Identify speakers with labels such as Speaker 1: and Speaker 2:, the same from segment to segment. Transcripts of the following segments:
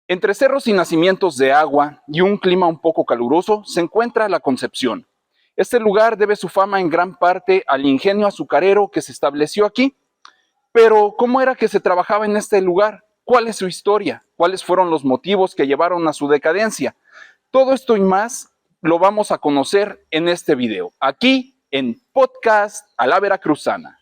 Speaker 1: Entre cerros y nacimientos de agua y un clima un poco caluroso se encuentra La Concepción. Este lugar debe su fama en gran parte al ingenio azucarero que se estableció aquí. Pero, ¿cómo era que se trabajaba en este lugar? ¿Cuál es su historia? ¿Cuáles fueron los motivos que llevaron a su decadencia? Todo esto y más lo vamos a conocer en este video, aquí en Podcast a la Veracruzana.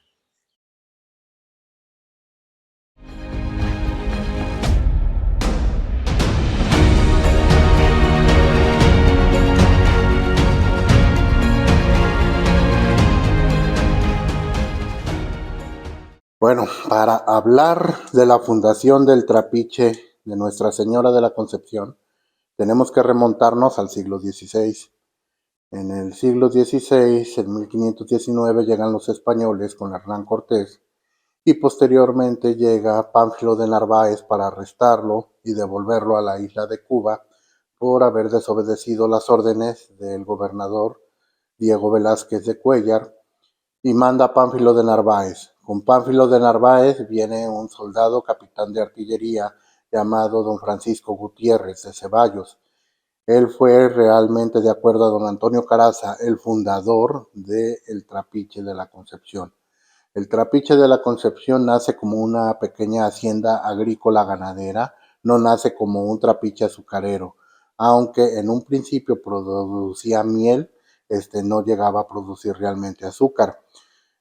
Speaker 2: Bueno, para hablar de la fundación del Trapiche de Nuestra Señora de la Concepción, tenemos que remontarnos al siglo XVI. En el siglo XVI, en 1519, llegan los españoles con Hernán Cortés y posteriormente llega Pánfilo de Narváez para arrestarlo y devolverlo a la isla de Cuba por haber desobedecido las órdenes del gobernador Diego Velázquez de Cuéllar, y manda a Pánfilo de Narváez. Con Pánfilo de Narváez viene un soldado capitán de artillería llamado don Francisco Gutiérrez de Ceballos. Él fue realmente, de acuerdo a don Antonio Caraza, el fundador del Trapiche de la Concepción. El Trapiche de la Concepción nace como una pequeña hacienda agrícola ganadera, no nace como un trapiche azucarero, aunque en un principio producía miel, no llegaba a producir realmente azúcar.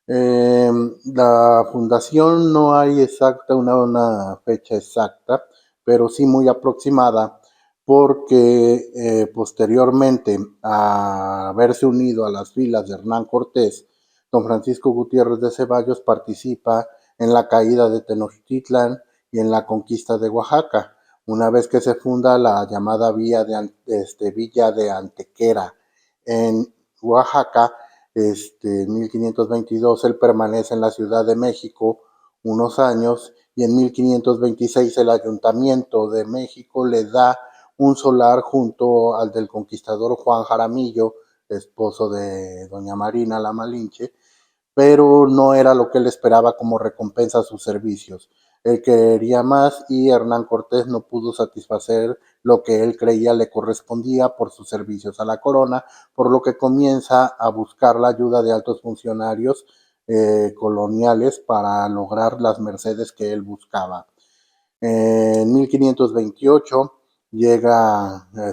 Speaker 2: La fundación no hay una fecha exacta, pero sí muy aproximada, porque posteriormente a haberse unido a las filas de Hernán Cortés, don Francisco Gutiérrez de Ceballos participa en la caída de Tenochtitlan y en la conquista de Oaxaca, una vez que se funda la llamada Villa de Antequera en Oaxaca. En 1522 él permanece en la Ciudad de México unos años, y en 1526 el Ayuntamiento de México le da un solar junto al del conquistador Juan Jaramillo, esposo de doña Marina la Malinche, pero no era lo que él esperaba como recompensa a sus servicios. Él quería más y Hernán Cortés no pudo satisfacer lo que él creía le correspondía por sus servicios a la corona, por lo que comienza a buscar la ayuda de altos funcionarios coloniales para lograr las mercedes que él buscaba. En 1528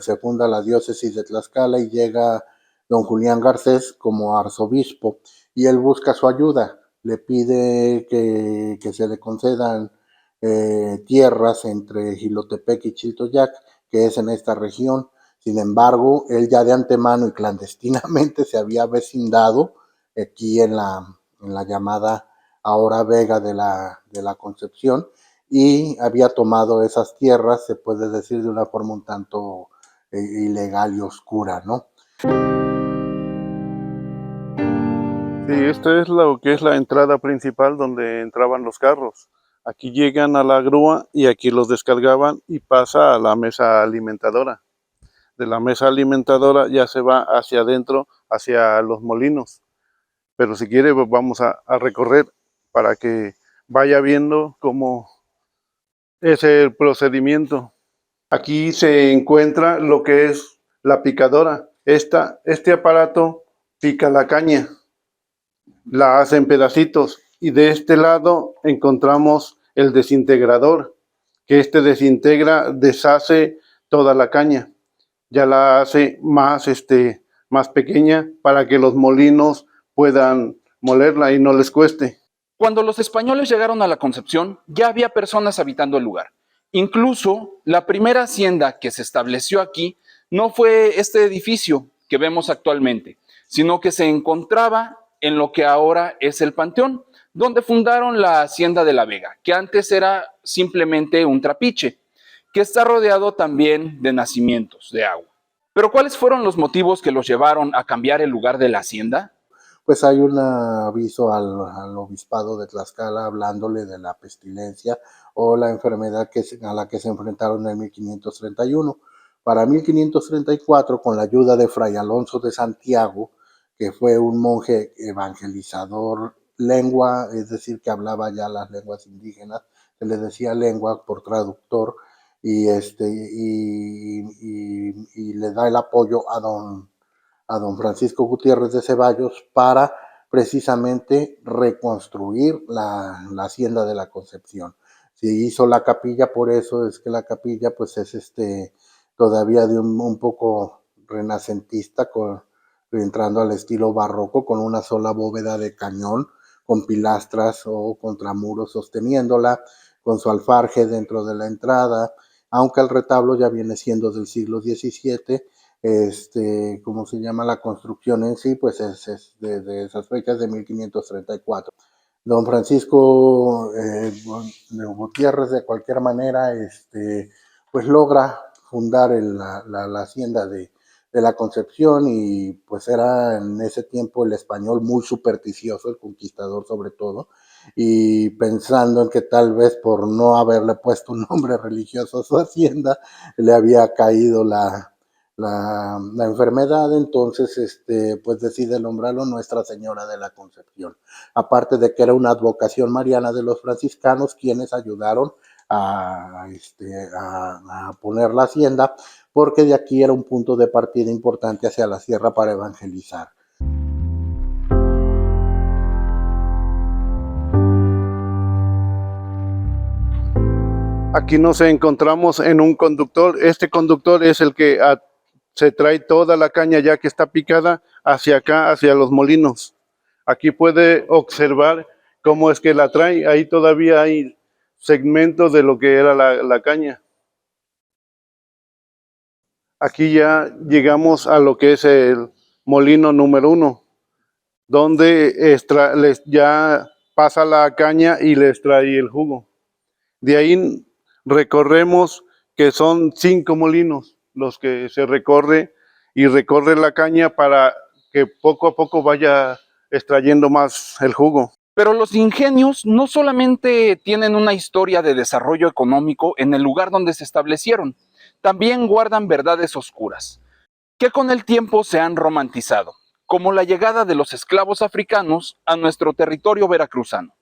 Speaker 2: se funda la diócesis de Tlaxcala y llega don Julián Garcés como arzobispo, y él busca su ayuda, le pide que se le concedan tierras entre Jilotepec y Chiltoyac, que es en esta región. Sin embargo, él ya de antemano y clandestinamente se había vecindado aquí en la llamada ahora Vega de la Concepción, y había tomado esas tierras, se puede decir, de una forma un tanto ilegal y oscura, ¿no?
Speaker 3: Sí, esta es lo que es la entrada principal donde entraban los carros. Aquí llegan a la grúa y aquí los descargaban y pasa a la mesa alimentadora. De la mesa alimentadora ya se va hacia adentro, hacia los molinos. Pero si quiere, pues vamos a recorrer para que vaya viendo cómo es el procedimiento. Aquí se encuentra lo que es la picadora. Este aparato pica la caña, la hace en pedacitos, y de este lado encontramos el desintegrador, que desintegra, deshace toda la caña, ya la hace más pequeña para que los molinos puedan molerla y no les cueste.
Speaker 1: Cuando los españoles llegaron a La Concepción, ya había personas habitando el lugar. Incluso la primera hacienda que se estableció aquí no fue este edificio que vemos actualmente, sino que se encontraba en lo que ahora es el Panteón, donde fundaron la Hacienda de la Vega, que antes era simplemente un trapiche, que está rodeado también de nacimientos de agua. Pero ¿cuáles fueron los motivos que los llevaron a cambiar el lugar de la hacienda?
Speaker 2: Pues hay un aviso al obispado de Tlaxcala hablándole de la pestilencia o la enfermedad a la que se enfrentaron en 1531. Para 1534, con la ayuda de Fray Alonso de Santiago, que fue un monje evangelizador lengua, es decir, que hablaba ya las lenguas indígenas, se le decía lengua por traductor, y le da el apoyo a don Francisco Gutiérrez de Ceballos para precisamente reconstruir la hacienda de la Concepción. Se hizo la capilla, por eso es que la capilla pues es todavía de un poco renacentista, entrando al estilo barroco, con una sola bóveda de cañón, con pilastras o contramuros sosteniéndola, con su alfarje dentro de la entrada, aunque el retablo ya viene siendo del siglo XVII. ¿Cómo se llama? La construcción en sí, pues es de esas fechas de 1534. Don Francisco de Gutiérrez, de cualquier manera, pues logra fundar la hacienda de la Concepción, y pues era en ese tiempo el español muy supersticioso, el conquistador sobre todo, y pensando en que tal vez por no haberle puesto un nombre religioso a su hacienda, le había caído la enfermedad. Entonces pues decide nombrarlo Nuestra Señora de la Concepción, aparte de que era una advocación mariana de los franciscanos, quienes ayudaron a poner la hacienda, porque de aquí era un punto de partida importante hacia la sierra para evangelizar.
Speaker 3: Aquí nos encontramos en un conductor. Este conductor es el que se trae toda la caña ya que está picada hacia acá, hacia los molinos. Aquí puede observar cómo es que la trae. Ahí todavía hay segmentos de lo que era la caña. Aquí ya llegamos a lo que es el molino número 1, donde ya pasa la caña y le extrae el jugo. De ahí recorremos, que son 5 molinos los que se recorre, y recorre la caña para que poco a poco vaya extrayendo más el jugo.
Speaker 1: Pero los ingenios no solamente tienen una historia de desarrollo económico en el lugar donde se establecieron, también guardan verdades oscuras, que con el tiempo se han romantizado, como la llegada de los esclavos africanos a nuestro territorio veracruzano.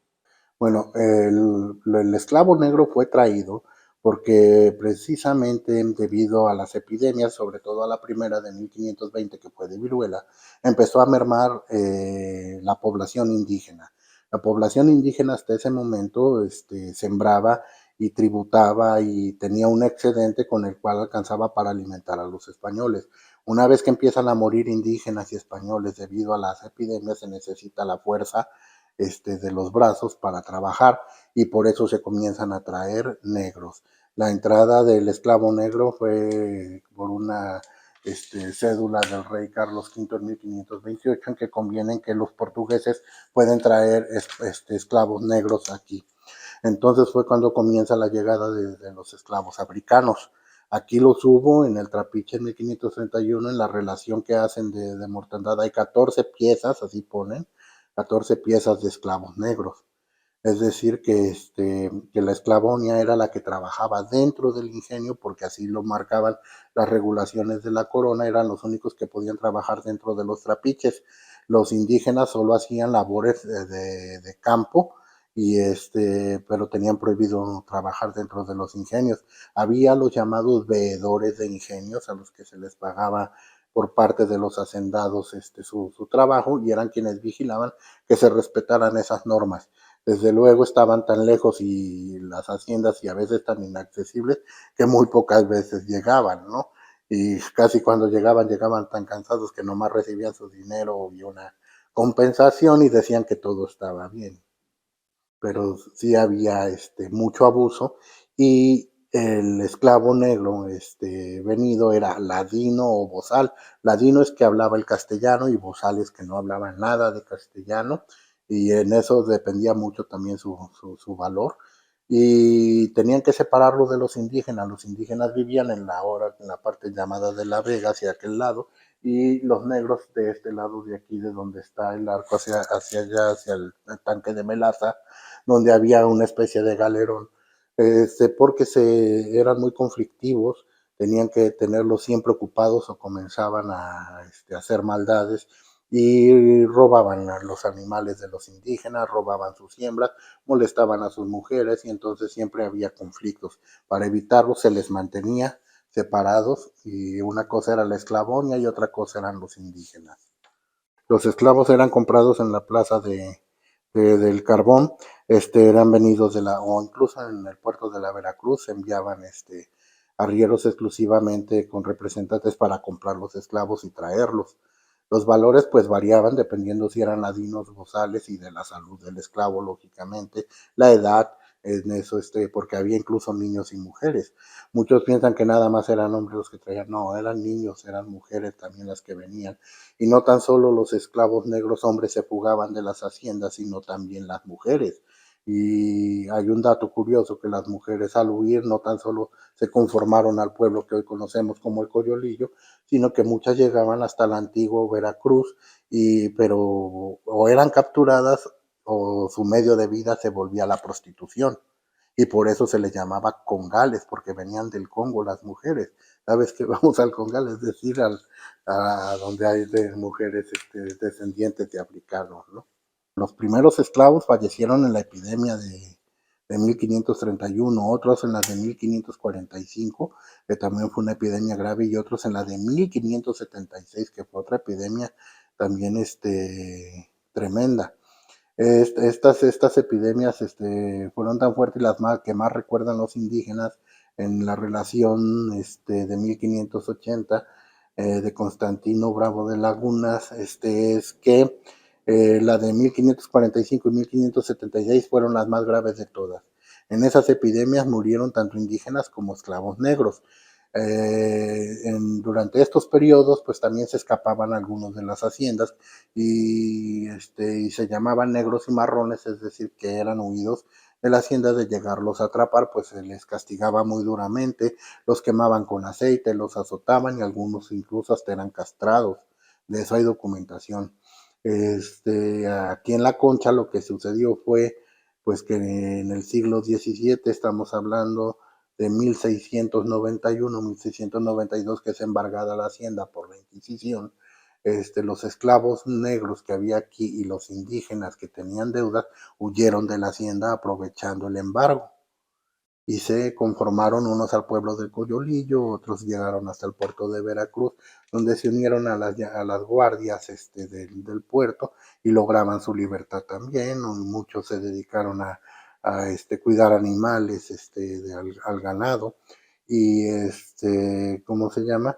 Speaker 2: Bueno, el esclavo negro fue traído porque precisamente debido a las epidemias, sobre todo a la primera de 1520, que fue de viruela, empezó a mermar la población indígena. La población indígena hasta ese momento sembraba y tributaba y tenía un excedente con el cual alcanzaba para alimentar a los españoles. Una vez que empiezan a morir indígenas y españoles debido a las epidemias, se necesita la fuerza de los brazos para trabajar, y por eso se comienzan a traer negros. La entrada del esclavo negro fue por una cédula del rey Carlos V en 1528, en que convienen que los portugueses pueden traer esclavos negros aquí. Entonces fue cuando comienza la llegada de los esclavos africanos. Aquí los hubo en el Trapiche en 1531, en la relación que hacen de mortandad. Hay 14 piezas, así ponen, 14 piezas de esclavos negros. Es decir, que la esclavonia era la que trabajaba dentro del ingenio, porque así lo marcaban las regulaciones de la corona, eran los únicos que podían trabajar dentro de los trapiches. Los indígenas solo hacían labores de campo, pero tenían prohibido trabajar dentro de los ingenios. Había los llamados veedores de ingenios, a los que se les pagaba por parte de los hacendados su trabajo, y eran quienes vigilaban que se respetaran esas normas. Desde luego estaban tan lejos y las haciendas y a veces tan inaccesibles que muy pocas veces llegaban, ¿no? Y casi cuando llegaban tan cansados que nomás recibían su dinero y una compensación y decían que todo estaba bien. Pero sí había mucho abuso, y el esclavo negro venido era ladino o bozal. Ladino es que hablaba el castellano, y bozal es que no hablaba nada de castellano, y en eso dependía mucho también su valor. Y tenían que separarlo de los indígenas. Los indígenas vivían en la parte llamada de La Vega, hacia aquel lado, y los negros de este lado de aquí, de donde está el arco hacia allá, hacia el tanque de Melaza, donde había una especie de galerón, porque eran muy conflictivos, tenían que tenerlos siempre ocupados o comenzaban a hacer maldades, y robaban a los animales de los indígenas, robaban sus siembras, molestaban a sus mujeres y entonces siempre había conflictos. Para evitarlo se les mantenía separados y una cosa era la esclavonia y otra cosa eran los indígenas. Los esclavos eran comprados en la plaza del Carbón, eran venidos o incluso en el puerto de la Veracruz se enviaban arrieros exclusivamente con representantes para comprar los esclavos y traerlos. Los valores pues variaban dependiendo si eran ladinos, bozales y de la salud del esclavo, lógicamente, la edad, en eso, porque había incluso niños y mujeres. Muchos piensan que nada más eran hombres los que traían, no, eran niños, eran mujeres también las que venían. Y no tan solo los esclavos negros hombres se fugaban de las haciendas, sino también las mujeres. Y hay un dato curioso que las mujeres al huir no tan solo se conformaron al pueblo que hoy conocemos como el Coyolillo, sino que muchas llegaban hasta el antiguo Veracruz, pero o eran capturadas o su medio de vida se volvía la prostitución. Y por eso se les llamaba congales, porque venían del Congo las mujeres. Sabes que vamos al congal, es decir, a donde hay de mujeres descendientes de africanos, ¿no? Los primeros esclavos fallecieron en la epidemia de 1531, otros en la de 1545, que también fue una epidemia grave, y otros en la de 1576, que fue otra epidemia también tremenda. Estas epidemias fueron tan fuertes y las que más recuerdan los indígenas en la relación de 1580 de Constantino Bravo de Lagunas, es que la de 1545 y 1576 fueron las más graves de todas. En esas epidemias murieron tanto indígenas como esclavos negros. Durante estos periodos, pues también se escapaban algunos de las haciendas y se llamaban negros y marrones, es decir, que eran huidos de la hacienda. De llegarlos a atrapar, pues se les castigaba muy duramente, los quemaban con aceite, los azotaban y algunos incluso hasta eran castrados. De eso hay documentación. Aquí en La Concha lo que sucedió fue pues que en el siglo XVII, estamos hablando de 1691, 1692, que es embargada la hacienda por la Inquisición. Los esclavos negros que había aquí y los indígenas que tenían deudas huyeron de la hacienda aprovechando el embargo y se conformaron, unos al pueblo de Coyolillo, otros llegaron hasta el puerto de Veracruz, donde se unieron a las guardias del puerto y lograban su libertad también. Muchos se dedicaron a cuidar animales, al ganado, y ¿cómo se llama?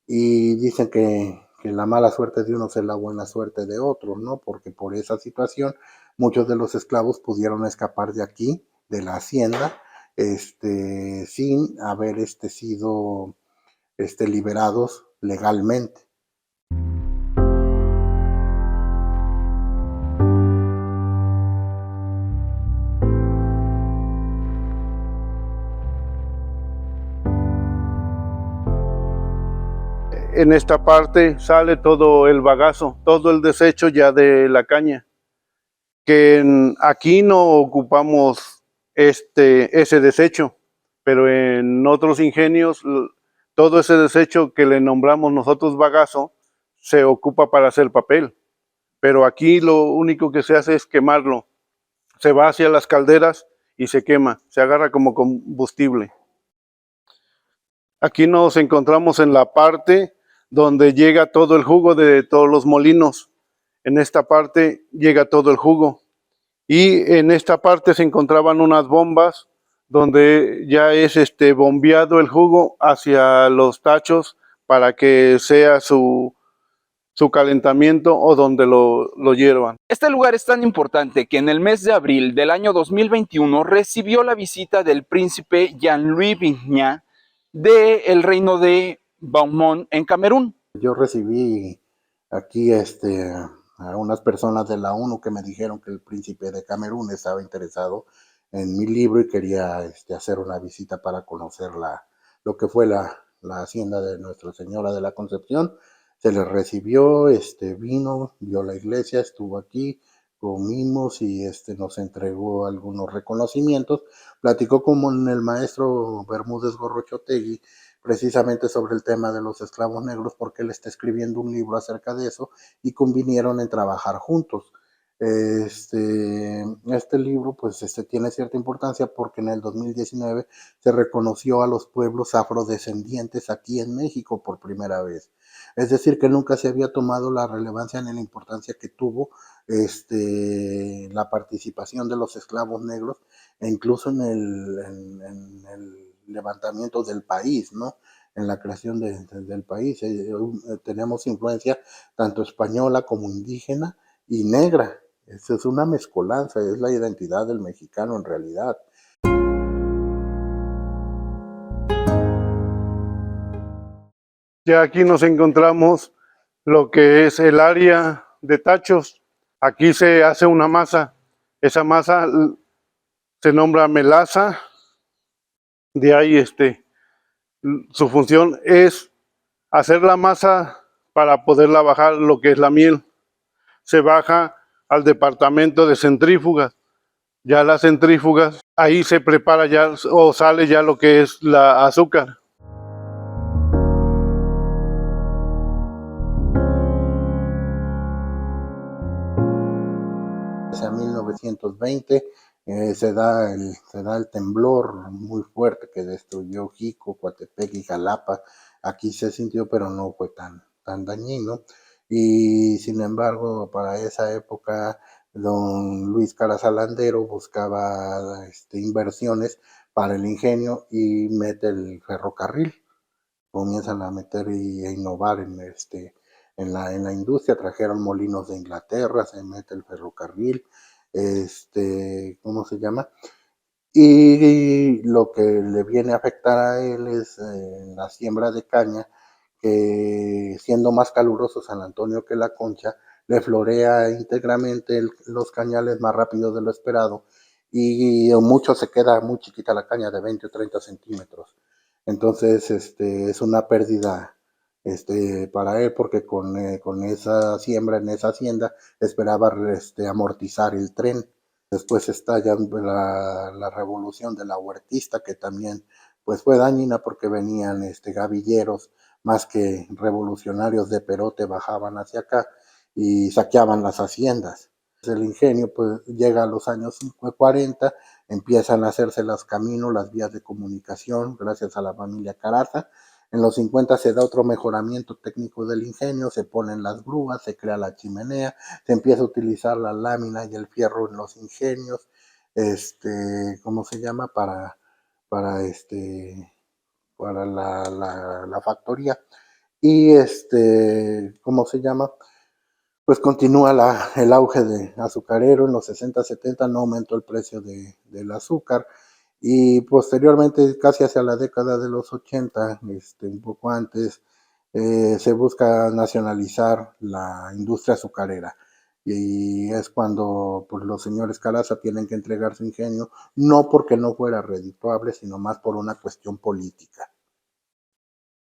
Speaker 2: Y dicen que la mala suerte de unos es la buena suerte de otros, ¿no? Porque por esa situación muchos de los esclavos pudieron escapar de aquí, de la hacienda, sin haber sido liberados legalmente.
Speaker 3: En esta parte sale todo el bagazo, todo el desecho ya de la caña, que aquí no ocupamos ese desecho, pero en otros ingenios todo ese desecho que le nombramos nosotros bagazo se ocupa para hacer papel, pero aquí lo único que se hace es quemarlo, se va hacia las calderas y se quema, se agarra como combustible. Aquí nos encontramos en la parte donde llega todo el jugo de todos los molinos. En esta parte llega todo el jugo. Y en esta parte se encontraban unas bombas donde ya es bombeado el jugo hacia los tachos para que sea su calentamiento o donde lo hiervan.
Speaker 1: Este lugar es tan importante que en el mes de abril del año 2021 recibió la visita del príncipe Jean-Louis Vignat del reino de Beaumont en Camerún.
Speaker 2: Yo recibí aquí a unas personas de la ONU que me dijeron que el príncipe de Camerún estaba interesado en mi libro y quería hacer una visita para conocer lo que fue la hacienda de Nuestra Señora de la Concepción. Se le recibió, vino, vio la iglesia, estuvo aquí, comimos y nos entregó algunos reconocimientos. Platicó con el maestro Bermúdez Gorrochotegui precisamente sobre el tema de los esclavos negros, porque él está escribiendo un libro acerca de eso y convinieron en trabajar juntos. Este libro pues tiene cierta importancia porque en el 2019 se reconoció a los pueblos afrodescendientes aquí en México por primera vez. Es decir, que nunca se había tomado la relevancia ni la importancia que tuvo la participación de los esclavos negros e incluso en el levantamiento del país, ¿no? En la creación del país. Tenemos influencia tanto española como indígena y negra. Eso es una mezcolanza, es la identidad del mexicano en realidad.
Speaker 3: Ya aquí nos encontramos lo que es el área de tachos. Aquí se hace una masa. Esa masa se nombra melaza. De ahí su función es hacer la masa para poderla bajar lo que es la miel. Se baja al departamento de centrífugas. Ya las centrífugas, ahí se prepara ya o sale ya lo que es la azúcar.
Speaker 2: Hacia 1920 se da el temblor muy fuerte que destruyó Jico, Coatepec y Jalapa. Aquí se sintió, pero no fue tan dañino. Y sin embargo, para esa época, don Luis Carasalandero buscaba inversiones para el ingenio y mete el ferrocarril. Comienzan a meter e innovar en la industria. Trajeron molinos de Inglaterra, se mete el ferrocarril, ¿cómo se llama? Y lo que le viene a afectar a él es la siembra de caña, que siendo más caluroso San Antonio que La Concha, le florea íntegramente los cañales más rápido de lo esperado y mucho se queda muy chiquita la caña de 20 o 30 centímetros. Entonces, es una pérdida para él porque con esa siembra en esa hacienda esperaba amortizar el tren. Después estalla la revolución de la huertista, que también pues fue dañina porque venían gavilleros más que revolucionarios de Perote, bajaban hacia acá y saqueaban las haciendas. El ingenio pues llega a los años 40, empiezan a hacerse los caminos, las vías de comunicación, gracias a la familia Caraza. En los 50 se da otro mejoramiento técnico del ingenio, se ponen las grúas, se crea la chimenea, se empieza a utilizar la lámina y el fierro en los ingenios, ¿cómo se llama? Para la factoría. Y ¿cómo se llama? Pues continúa el auge de azucarero. En los 60, 70 no aumentó el precio del azúcar y posteriormente, casi hacia la década de los 80, un poco antes, se busca nacionalizar la industria azucarera y es cuando pues, los señores Caraza tienen que entregar su ingenio, no porque no fuera redituable, sino más por una cuestión política.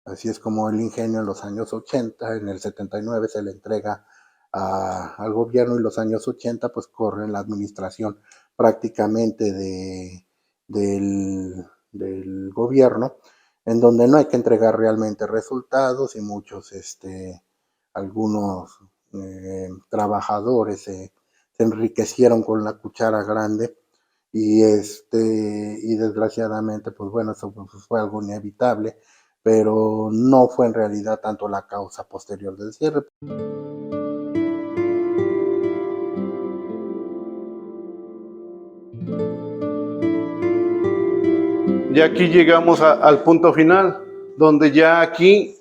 Speaker 2: Así es como el ingenio en los años 80, en el 79 se le entrega al gobierno y los años 80 pues corre la administración prácticamente del gobierno, en donde no hay que entregar realmente resultados y muchos, algunos trabajadores se enriquecieron con la cuchara grande y desgraciadamente pues bueno, eso pues, fue algo inevitable, pero no fue en realidad tanto la causa posterior del cierre.
Speaker 3: Ya aquí llegamos al punto final, donde ya aquí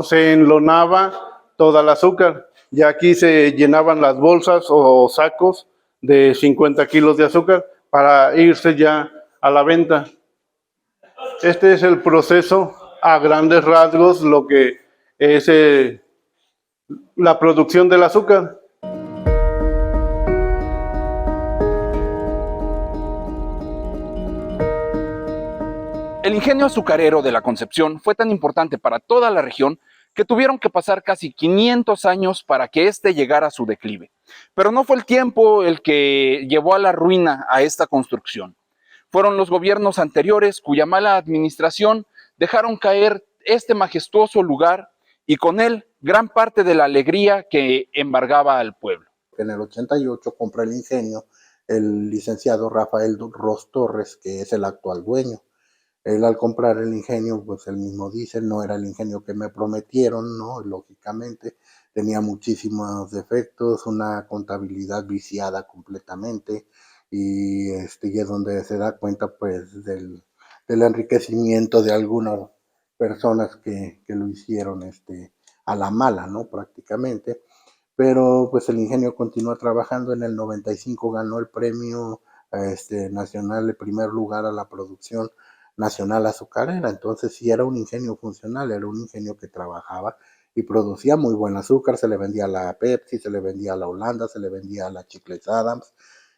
Speaker 3: se enlonaba toda el azúcar. Ya aquí se llenaban las bolsas o sacos de 50 kilos de azúcar para irse ya a la venta. Este es el proceso a grandes rasgos, lo que es la producción del azúcar.
Speaker 1: El ingenio azucarero de la Concepción fue tan importante para toda la región que tuvieron que pasar casi 500 años para que éste llegara a su declive. Pero no fue el tiempo el que llevó a la ruina a esta construcción. Fueron los gobiernos anteriores cuya mala administración dejaron caer este majestuoso lugar y con él gran parte de la alegría que embargaba al pueblo.
Speaker 2: En el 88 compra el ingenio el licenciado Rafael Ros Torres, que es el actual dueño. Él al comprar el ingenio, pues él mismo dice, no era el ingenio que me prometieron, ¿no? Lógicamente, tenía muchísimos defectos, una contabilidad viciada completamente, y es donde se da cuenta, pues, del enriquecimiento de algunas personas que lo hicieron a la mala, ¿no? Prácticamente. Pero pues el ingenio continúa trabajando. En el 95 ganó el premio nacional, el primer lugar a la producción nacional azucarera. Entonces sí era un ingenio funcional, era un ingenio que trabajaba y producía muy buen azúcar. Se le vendía a la Pepsi, se le vendía a la Holanda, se le vendía a la Chicles Adams,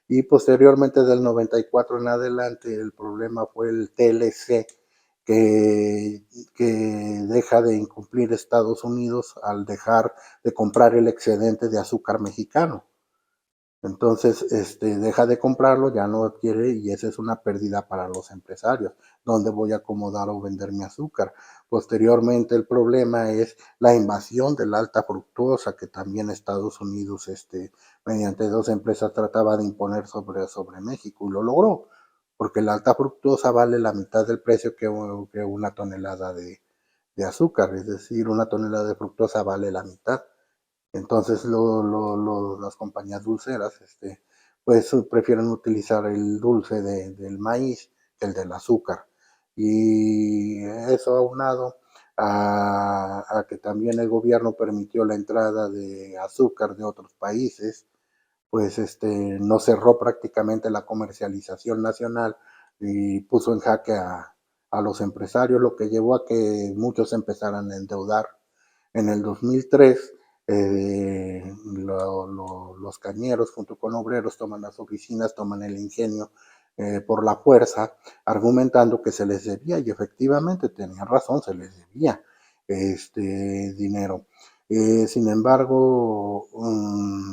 Speaker 2: y posteriormente del 94 en adelante el problema fue el TLC, que, que deja de incumplir Estados Unidos al dejar de comprar el excedente de azúcar mexicano. Entonces, deja de comprarlo, ya no adquiere, y esa es una pérdida para los empresarios. ¿Dónde voy a acomodar o vender mi azúcar? Posteriormente, el problema es la invasión de la alta fructosa, que también Estados Unidos, mediante dos empresas, trataba de imponer sobre México, y lo logró, porque la alta fructosa vale la mitad del precio que una tonelada de azúcar, es decir, una tonelada de fructosa vale la mitad. Entonces las compañías dulceras pues prefieren utilizar el dulce del maíz que el del azúcar. Y eso aunado a que también el gobierno permitió la entrada de azúcar de otros países, pues no cerró prácticamente la comercialización nacional y puso en jaque a los empresarios, lo que llevó a que muchos empezaran a endeudar. En el 2003, los cañeros junto con obreros toman las oficinas, toman el ingenio por la fuerza, argumentando que se les debía, y efectivamente tenían razón, se les debía dinero. Sin embargo,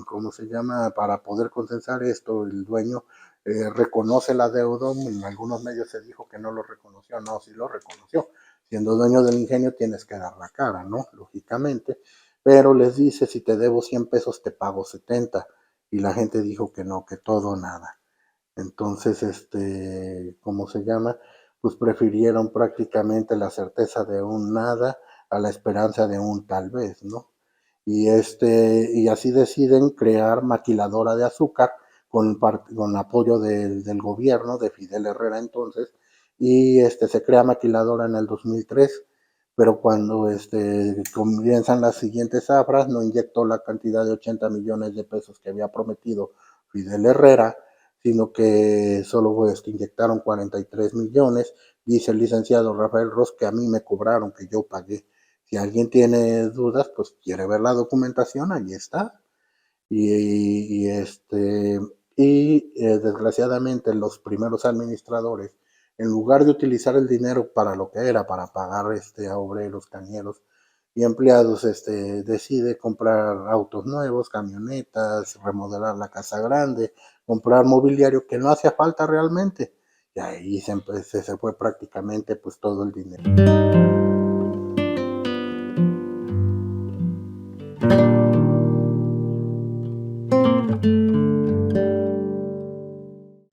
Speaker 2: ¿cómo se llama? Para poder compensar esto, el dueño reconoce la deuda. En algunos medios se dijo que no lo reconoció, no, sí lo reconoció. Siendo dueño del ingenio tienes que dar la cara, ¿no? Lógicamente. Pero les dice, si te debo 100 pesos te pago 70. Y la gente dijo que no, que todo o nada. Entonces, ¿cómo se llama? Pues prefirieron prácticamente la certeza de un nada a la esperanza de un tal vez, ¿no? Y así deciden crear Maquiladora de Azúcar con apoyo del gobierno de Fidel Herrera entonces, y se crea Maquiladora en el 2003, pero cuando comienzan las siguientes zafras no inyectó la cantidad de 80 millones de pesos que había prometido Fidel Herrera, sino que solo inyectaron 43 millones. Dice el licenciado Rafael Ros que a mí me cobraron, que yo pagué. Si alguien tiene dudas, pues quiere ver la documentación, ahí está. Desgraciadamente los primeros administradores, en lugar de utilizar el dinero para lo que era, para pagar a obreros, cañeros y empleados, decide comprar autos nuevos, camionetas, remodelar la casa grande, comprar mobiliario que no hacía falta realmente. Y ahí se fue prácticamente pues todo el dinero.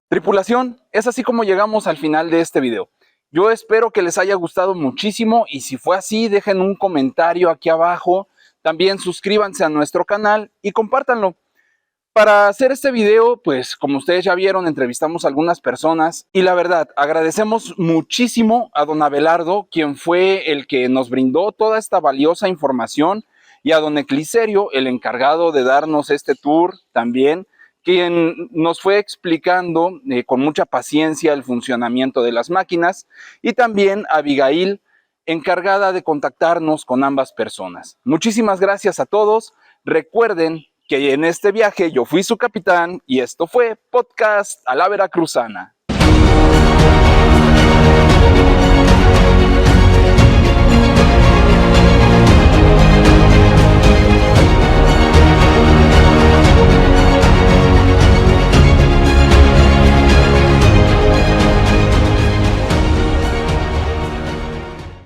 Speaker 1: Tripulación, es así como llegamos al final de este video. Yo espero que les haya gustado muchísimo y si fue así, dejen un comentario aquí abajo. También suscríbanse a nuestro canal y compártanlo. Para hacer este video, pues como ustedes ya vieron, entrevistamos a algunas personas y la verdad, agradecemos muchísimo a don Abelardo, quien fue el que nos brindó toda esta valiosa información, y a don Ecliserio, el encargado de darnos este tour también, quien nos fue explicando con mucha paciencia el funcionamiento de las máquinas, y también a Abigail, encargada de contactarnos con ambas personas. Muchísimas gracias a todos. Recuerden que en este viaje yo fui su capitán y esto fue Podcast a la Veracruzana.